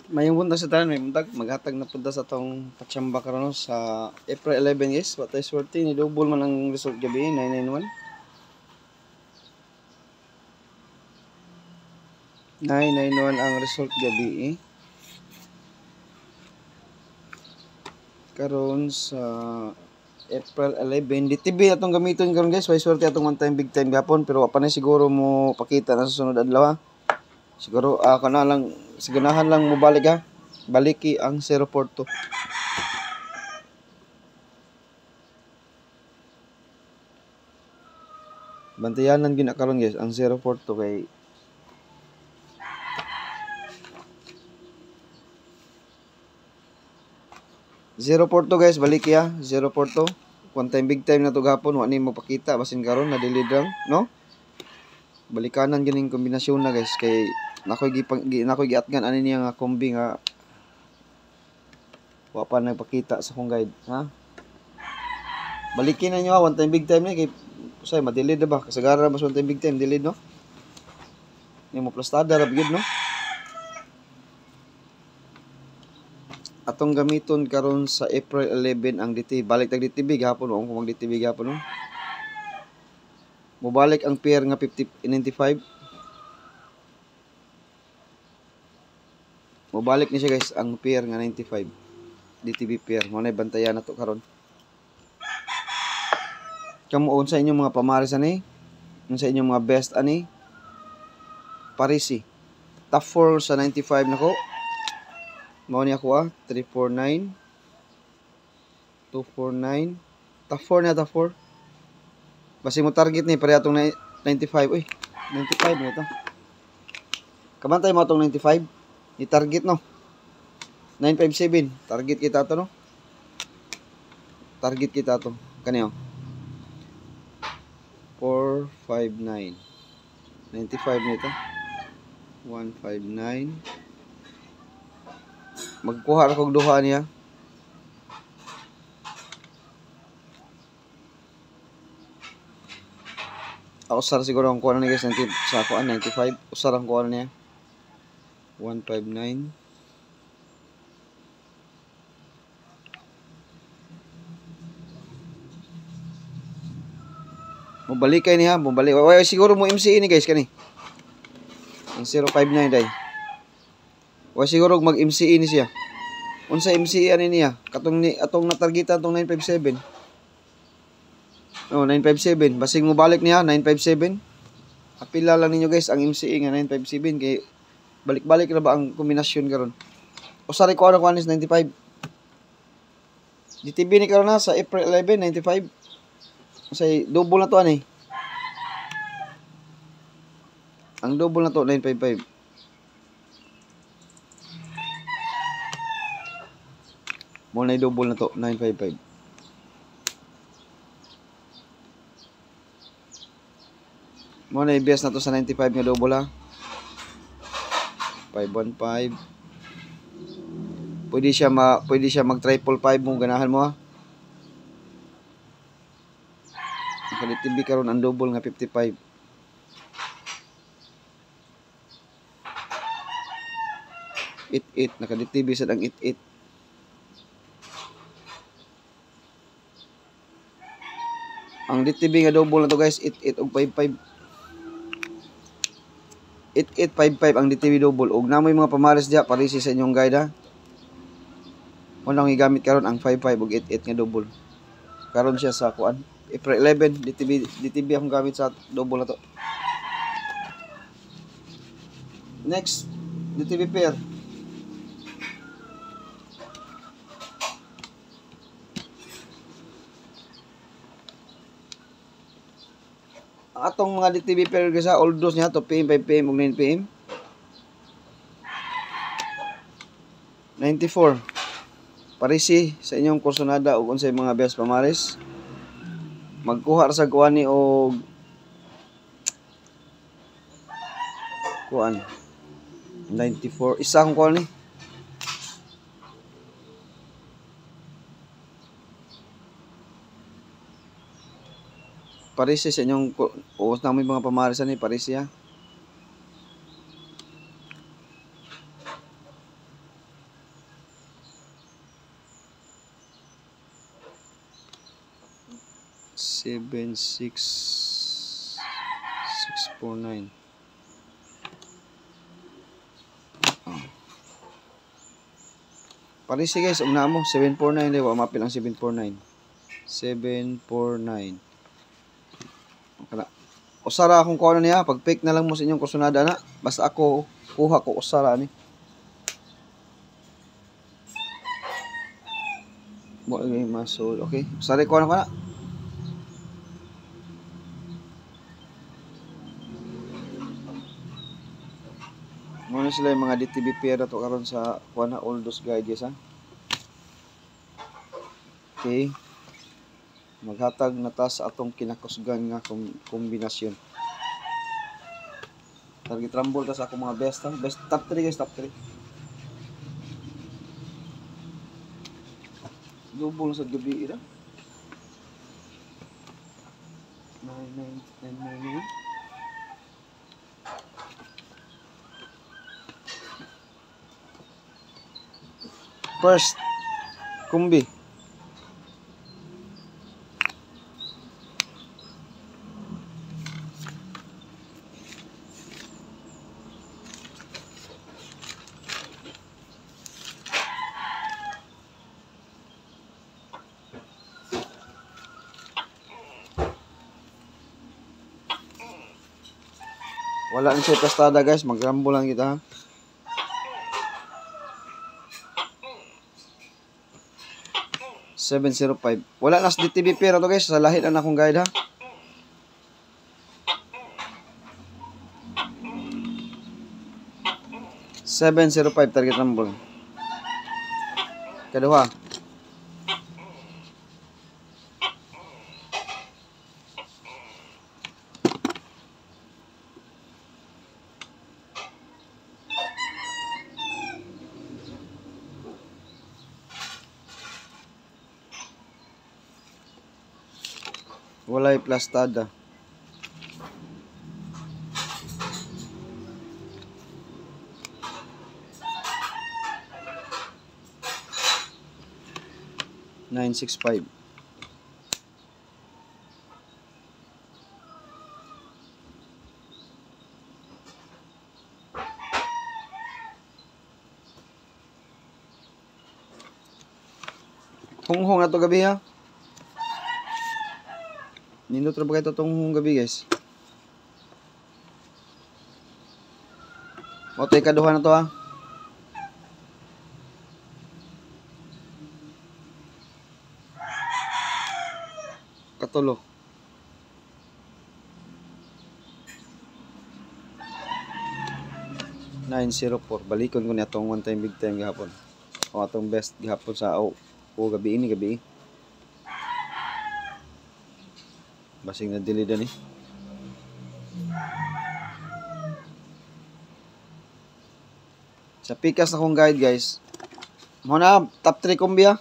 Mayong buntag sa tanan, may buntag maghatag na punta sa tong patsamba karon sa April 11 guys. What is swerte ni double man ang result gabi 991. 991 ang result gabi karon sa April 11. DTB atong gamiton karon guys. Way swerte atong one time big time gapon pero wa pa na siguro mo pakita na sa sunod adlaw. Siguro kana lang siganahan lang mo balik ha. Baliki ang 042. Bantayanan gina karon guys ang 042 kay 042 guys, balik ya 042. One time big time na to gapon, wa ni mo pakita basin karon na delete lang, no? Balikanan gining kombinasyon na guys kay nakoy giatgan ani niya nga kombi nga wa pa nagpakita sa kong guide, ha? Balikin na nyo ha, one time big time ni kay usay ma-delete ba? Kasagaran mas one time big time delete, no? Ni mo plastada ra bigid, no? Atong gamiton karon sa April 11 ang DTB. Balik tag DTB gahapon, kung mag DTB gahapon, no? Mobalik ang pair nga 95. Mobalik ni siya guys ang pair nga 95. DTB pair. Mo na bantayan na to karon. Kamuon sa inyong mga pamaris ani? Sa inyong mga best ani? Parisi. Top 4 sa 95 nako. Mao ni ako 349 249 top 4 na top 4. Basi mo target ni pare atong 95. Uy, 95 na ito. Kabantay mo atong 95. Ni target no. 957. Target kita to no. Target kita to. Kaniyo. 459. 95 nito. 159. Magkuha ra kog duha niya. Usar siguro ang kuha na guys sa kuha 95. Usar ang kuha niya. 159. Mubalik kay niya, mubalik. Way siguro mo MCE ni guys kani. Ang 059 day. Way siguro mag MCE ni siya. Unsa MCE ani niya? Katong ni atong natargetan tong 957. Oh, 957. Basig mo balik niya 957. Apila lang ninyo guys ang MCE nga 957 kay balik-balik na ba ang kombinasyon karon. Usari ko ano kuanis 95. DTB ni karon na sa April 11 95. Say double na to ani. Ang double na to 955. Mo na double na to 955. Mo na ibes na to sa 95 nga double ha. 515. Pwede siya mag triple 5 mo ganahan mo ha. Nakaditibi karon ang double nga 55. 88 nakaditibi sad ang 88. Ang DTB nga double na to guys 88 ug 55. 8855 ang DTB double ug namoy mga pamares diha parisi sa inyong guide ha. Unang igamit karon ang 55 ug 88 nga double. Karon siya sa kuan April 11 DTB akong gamit sa double na to. Next DTB pair. Ang atong mga DTB pair guys ha, all dose niya 2 PM, 5 PM ug 9 PM. 94. Parisi sa inyong kursonada ug unsay mga best pamares. Magkuha ra sa kuan ni og kuan 94 isang kuan ni. Parisi sa inyong uos na mga pamares ni parisi ha. 76649. Parisi guys, ugna mo 749 di wa mapil ang 749. 749. Kana usara akong kuha niya, pag fake na lang mo sa inyong kusunada na. Basta ako kuha ko usara ni. Mo ay masol, okay. Usara ko na kana. Muna sila yung mga DTB pera to karon sa kuha na all those guide guys ha. Okay. Maghatag na ta sa atong kinakusgan nga kombinasyon. Target rumble ta sa akong mga best ha. Best top 3 guys, top 3. Double sa gabi ira. 9 First kumbi. Wala na siya pastada guys, magrambo lang kita ha. $705. Wala na sa DTB pero to guys, sa lahi na akong guide ha. $705 target rumble. Kaduha. Walay plastada. $965. Hunghong na to gabi ha. Nindot ra ba kayo itong gabi guys? O tayo kaduha na to ha. Katulo. $904. Balikon ko niya itong one time big time gahapon. O atong best gahapon sa gabi ini gabi. Basing na delay na ni. Sa pikas na kong guide guys. Muna top 3 kombi ha.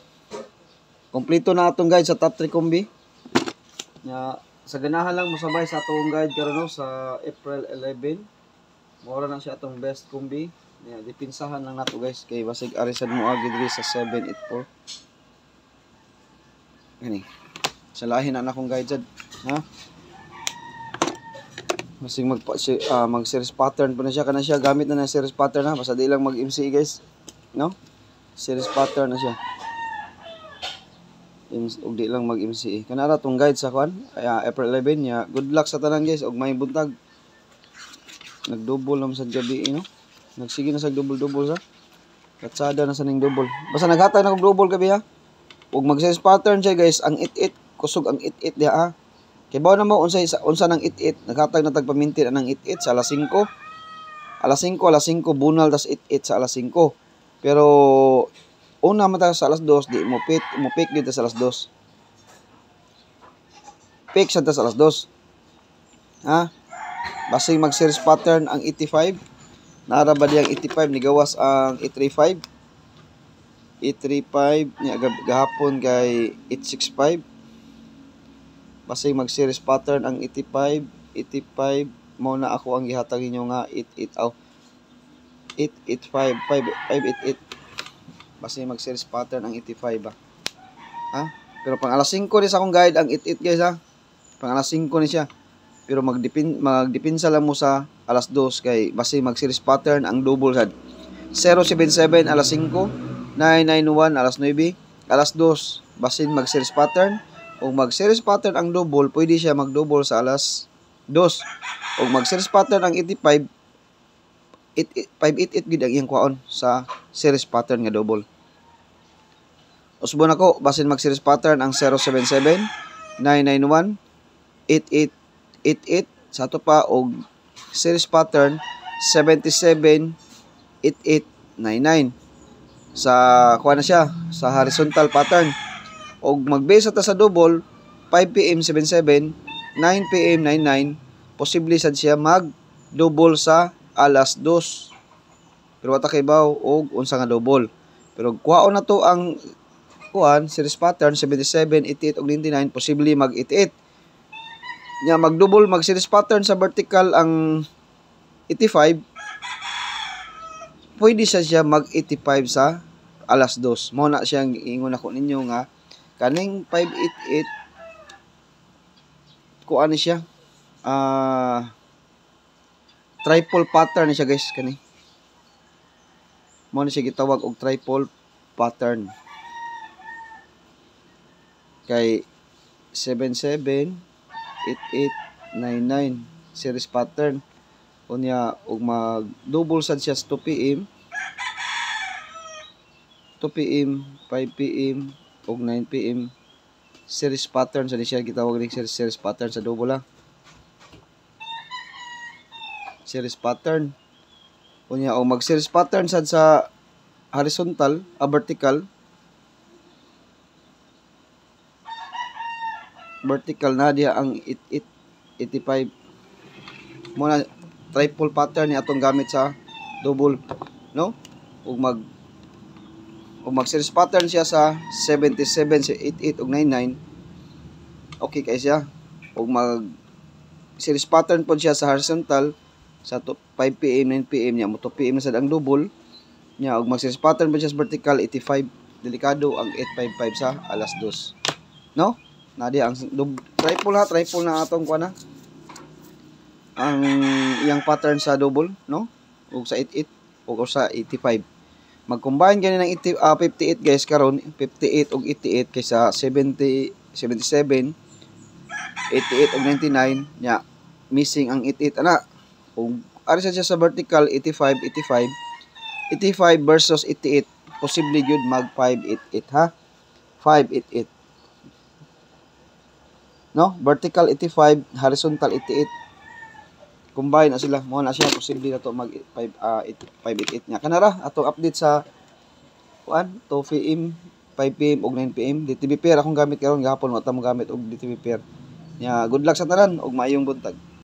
Kompleto na atong guide sa top 3 kombi. Nya sa ganahan lang mo sabay sa atong guide karon sa April 11. Mura na siya atong best kombi. Nya dipinsahan lang nato guys kay basig arisan mo agi diri sa 784. Gani. Sa lahi na akong guide sad. Ha? Masing mag series pattern pa na siya kana siya gamit na series pattern ha basta di lang mag MC guys no series pattern na siya ug di lang mag MC kana ra tong guide sa kwan April 11 nya good luck sa tanan guys ug may buntag nagdouble naman sa gabi no nagsige na sa double sa katsada na sa ning double basta naghatag na og double gabi ha ug mag series pattern siya guys ang it kusog ang it diha ha. Kay bawo na mo unsa nang it naghatag na tagpamintin anang it sa alas 5 bunal tas it sa alas 5 pero una man ta sa alas 2 di mo pick dito sa alas 2 pick sa alas 2 ha basig mag series pattern ang 85 nara ba diyang 85 ni gawas ang 835 niya gahapon kay 865 basig mag series pattern ang 85 mo na ako ang gihatag ninyo nga 885 basig mag series pattern ang 85 ba ha pero pang alas 5 di sa akong guide ang 88 guys ha Pang alas 5 ni siya. Pero magdepinsa lang mo sa alas 2 kay basi mag series pattern ang double sad. 077 alas 5, 991 alas 9, alas 2 basin mag series pattern. O mag series pattern ang double, pwede siya mag double sa alas 2. O mag series pattern ang 85, 588 gid ang iyang kwaon sa series pattern nga double. Usbon ako basin mag series pattern ang 077, 991, 8888 sa ato pa og series pattern 77, 8899 sa kuha na siya sa horizontal pattern. Og mag-base ta sa double 5 PM 77, 9 PM 99, posible sad siya mag double sa alas 2. Pero wata kay baw og unsa nga double. Pero kuhaon na to ang kuan series pattern 77, 88 og 99, posible mag 88. Nya mag double mag series pattern sa vertical ang 85, pwede siya mag 85 sa alas 2. Mo na siyang ingon ako ninyo nga kaning 588 kuan ni siya triple pattern ni siya guys kani. Mo na siya gitawag og triple pattern. Kay 77, 8899 series pattern. Unya og mag double sad siya sa 2 PM, 2 PM, 5 PM og 9 PM series pattern sa siya gitawag ni series pattern sa double lang. Series pattern. Unya og mag series pattern sad sa horizontal, vertical. Vertical na diha ang 85. Muna triple pattern ni atong gamit sa double, no? Ug mag series pattern siya sa 77, 88 ug 99. Okay kay siya. Ug mag series pattern pod siya sa horizontal sa 5 PM, 9 PM nya mo 2 PM na sad ang double. Nya ug mag series pattern pod siya sa vertical 85. Delikado ang 855 sa alas 2. No? Nadi ang triple na atong kuana. Ang iyang pattern sa double, no? Ug sa 88 ug sa 85. Mag-combine gani ng 58 guys karon, 58 ug 88 kaysa 70, 77, 88 ug 99 nya missing ang 88 ana. Ug ari siya sa vertical 85, 85. 85 versus 88, posible gyud mag 588 ha. 588. No? Vertical 85, horizontal 88. Combine na sila, mo na siya posible na to mag 588 nya. Kanara atong update sa 2 PM, 5 PM ug 9 PM. DTB pair akong gamit karon gahapon wa ta mo gamit og DTB pair. Nya good luck sa tanan ug maayong buntag.